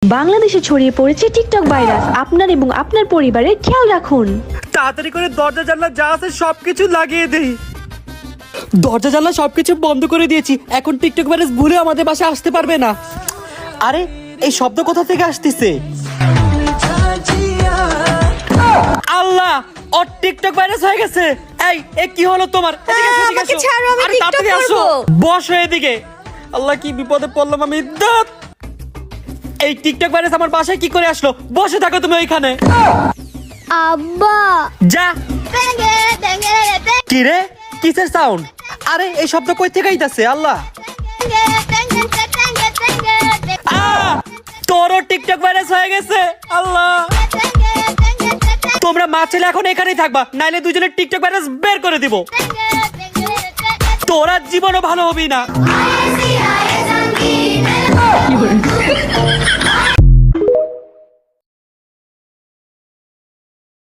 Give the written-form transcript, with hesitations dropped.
বাংলাদেশে ছড়িয়ে পড়েছে টিকটক ভাইরাস। আপনার এবং আপনার পরিবারের খেয়াল রাখুন। তাড়াতাড়ি করে দরজা জানলা যা আছে সবকিছু লাগিয়ে দেই। দরজা জানলা সবকিছু বন্ধ করে দিয়েছি, এখন টিকটক ভাইরাস ভুলে আমাদের বাসায় আসতে পারবে না। আরে এই শব্দ কোথা থেকে আসতেছে? আল্লাহ, ওর টিকটক ভাইরাস হয়ে গেছে। এই কি হলো তোমার? আমাকে ছাড়ো, আমি আরে টিকটক তাড়াতাড়ি আসো, করব। বসো এদিকে। আল্লাহ, কি বিপদে পড়লাম আমি। দাঁত, এই টিকটক ভাইরাস আমার বাসায় কি করে আসলো? বসে থাকো তুমি ওইখানে। আব্বা যা। কি রে, কিসের সাউন্ড? আরে এই শব্দ কই থেকে আইতাছে? আল্লাহ, তোরও টিকটক ভাইরাস হয়ে গেছে। আল্লাহ, তোমরা মা ছেলে এখন এখানেই থাকবা, নাইলে দুজনের টিকটক ভাইরাস বের করে দিব। তোরা জীবনও ভালো হবি না।